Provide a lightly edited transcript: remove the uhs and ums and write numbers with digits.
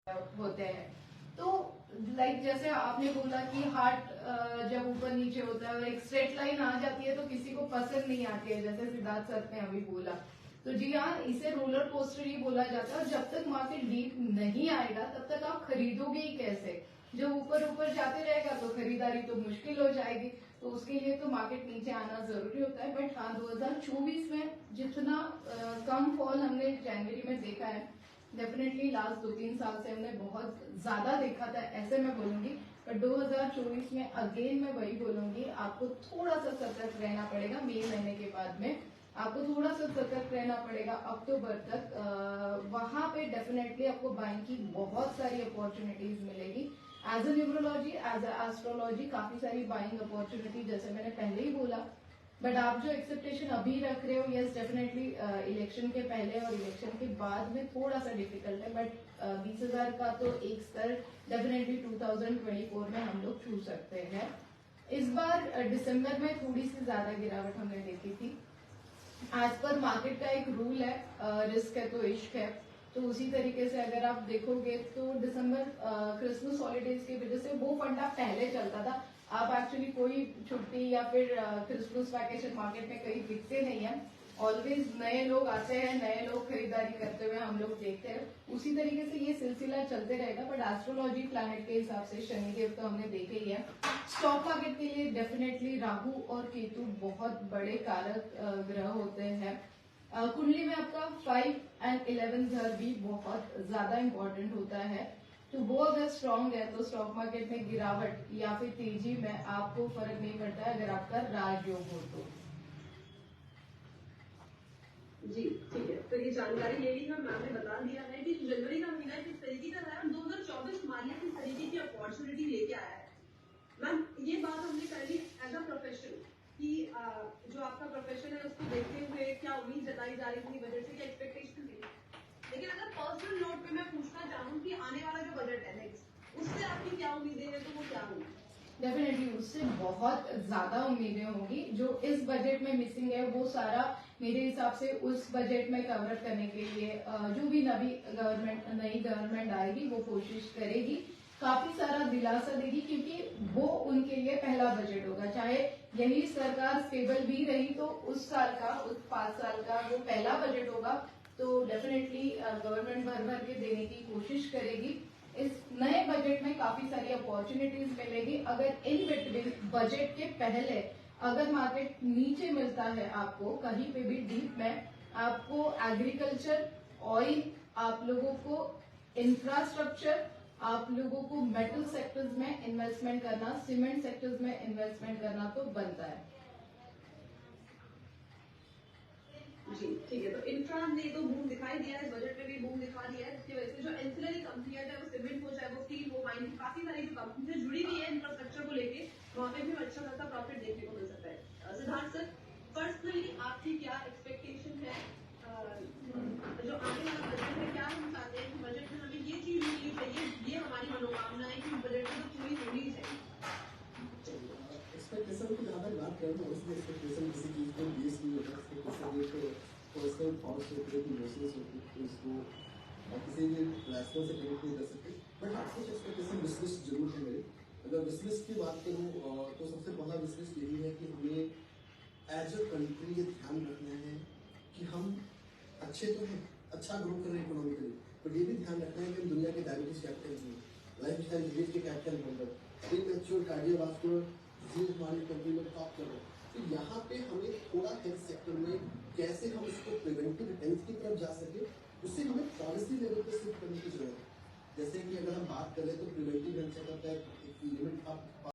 होते हैं। तो जैसे आपने बोला कि हार्ट जब ऊपर नीचे होता है और एक स्ट्रेट लाइन आ जाती है तो किसी को पसंद नहीं आती है, जैसे सिद्धार्थ सर ने अभी बोला। तो जी हाँ, इसे रोलर कोस्टर ही बोला जाता है और जब तक मार्केट डीप नहीं आएगा तब तक आप खरीदोगे ही कैसे? जब ऊपर ऊपर जाते रहेगा तो खरीदारी तो मुश्किल हो जाएगी। तो उसके लिए तो मार्केट नीचे आना जरूरी होता है। बट हाँ, 2024 में जितना कम फॉल हमने जनवरी में देखा है, डेफिनेटली लास्ट 2-3 साल से हमने बहुत ज्यादा देखा था, ऐसे मैं बोलूंगी। पर 2024 में अगेन मैं वही बोलूंगी, आपको थोड़ा सा सतर्क रहना पड़ेगा। मई महीने के बाद में आपको थोड़ा सा सतर्क रहना पड़ेगा अक्टूबर तक। वहां पे डेफिनेटली आपको बाइंग की बहुत सारी अपॉर्चुनिटीज मिलेगी। As a numerology, as a astrology, काफी सारी बाइंग अपॉर्चुनिटी, जैसे मैंने पहले ही बोला। बट आप जो एक्सपेक्टेशन अभी रख रहे हो, यस डेफिनेटली इलेक्शन के पहले और इलेक्शन के बाद में थोड़ा सा डिफिकल्ट है। बट 20,000 का तो एक स्तर डेफिनेटली 2024 में हम लोग छू सकते हैं। इस बार दिसंबर में थोड़ी सी ज्यादा गिरावट हमने देखी थी। एज पर मार्केट का एक रूल है, रिस्क है तो इश्क है। तो उसी तरीके से अगर आप देखोगे तो दिसंबर क्रिसमस हॉलीडेज की वजह से वो फंडा पहले चलता था। आप एक्चुअली कोई छुट्टी या फिर क्रिसमस वैकेशन मार्केट में कहीं दिखते नहीं है। ऑलवेज नए लोग आते हैं, नए लोग खरीदारी करते हुए हम लोग देखते हैं। उसी तरीके से ये सिलसिला चलते रहेगा। बट एस्ट्रोलॉजी प्लैनेट के हिसाब से शनिदेव तो हमने देखे ही है। स्टॉक मार्केट के लिए डेफिनेटली राहु और केतु बहुत बड़े कारक ग्रह होते हैं। कुंडली में आपका 5 एंड 11 घर भी बहुत ज्यादा इंपॉर्टेंट होता है। तो वो अगर स्ट्रांग है तो स्टॉक मार्केट में गिरावट या फिर तेजी में आपको फर्क नहीं पड़ता है, अगर आपका राजयोग हो तो। जी ठीक है, तो ये जानकारी ले ली है। मैम ने बता दिया है कि जनवरी का महीना किस तरीके का रहा है, 2024 हमारे लिए किस तरीके की अपॉर्चुनिटी लेके आया है। मैम ये बात हमने कर ली एज अ प्रोफेशन कि जो आपका प्रोफेशन है उसको देखते हुए क्या उम्मीद जताई जा रही थी बजट से, क्या एक्सपेक्टेशन थी। लेकिन अगर पर्सनल नोट पे मैं पूछना चाहूँ कि आने वाला जो बजट है नेक्स्ट, उससे आपकी क्या उम्मीदें हैं, तो वो क्या होगी? डेफिनेटली उससे बहुत ज्यादा उम्मीदें होंगी। जो इस बजट में मिसिंग है वो सारा मेरे हिसाब से उस बजट में कवर करने के लिए जो भी नई गवर्नमेंट आएगी वो कोशिश करेगी, काफी सारा दिलासा देगी। क्योंकि वो उनके लिए पहला बजट होगा, चाहे यही सरकार स्टेबल भी रही तो उस साल का, उस 5 साल का वो पहला बजट होगा। तो डेफिनेटली गवर्नमेंट भर भर के देने की कोशिश करेगी। इस नए बजट में काफी सारी अपॉर्चुनिटीज मिलेगी। अगर इन बिटवीन बजट के पहले अगर मार्केट नीचे मिलता है आपको कहीं पे भी डीप में, आपको एग्रीकल्चर, ऑयल, आप लोगों को इंफ्रास्ट्रक्चर, आप लोगों को मेटल सेक्टर्स में इन्वेस्टमेंट करना, सीमेंट सेक्टर्स में इन्वेस्टमेंट करना तो बनता है। जी ठीक है, तो इंफ्रा ने तो बूम दिखाई दिया है, इस बजट में भी बूम दिखा दिया है, जिसकी वजह से जो एंसिलरी कंपनियां, चाहे वो सीमेंट हो, चाहे वो स्टील हो, माइन की काफी सारी जो कंपनियां जुड़ी हुई है इंफ्रास्ट्रक्चर को लेके, वहां पे भी अच्छा खासा प्रॉफिट देखने को मिल सकता है। सिद्धार्थ सर, पर्सनली आपकी क्या एक्सपेक्टेशन है जो आने वाला बजट है? क्या हम चाहते हैं कि बजट में हमें ये चीज मिलनी चाहिए, ये हमारी मनोकामना है कि बजट में तो पूरी होनी चाहिए। एक्सपेक्टेशन की जहाँ तक बात करें तो उसमें एक्सपेक्टेशन किसी चीज़ को बेस नहीं होता। एक्सपेक्टेशन एक पर्सनल थॉट्स होती है, इमोशंस होती है, तो उसको किसी भी रैशनल से कनेक्ट नहीं कर सकते। बट हाँ, कुछ एक्सपेक्टेशन विशलिस्ट जरूर है मेरी। अगर विशलिस्ट की बात करूँ तो सबसे पहला विशलिस्ट यही है कि हमें एज अ कंट्री ये ध्यान रखना है कि हम अच्छे तो हैं, अच्छा ग्रो कर रहे हैं इकोनॉमिकली, बट ये भी ध्यान रखना है कि हम दुनिया के डायबिटीज कैपिटल हैं, लाइफ स्टाइल डिजीज के कैपिटल होंगे, प्रीमैच्योर कार्डियोवास्कुलर डिजीज हमारी कंट्री में टॉप कर रहे हैं। तो यहाँ पे हमें थोड़ा हेल्थ सेक्टर में कैसे हम इसको प्रिवेंटिव हेल्थ की तरफ जा सके, उससे हमें पॉलिसी लेवल पे शिफ्ट करने की जरूरत है। जैसे कि अगर हम बात करें तो प्रिवेंटिव हेल्थ चेकअप है, एक लिमिट आप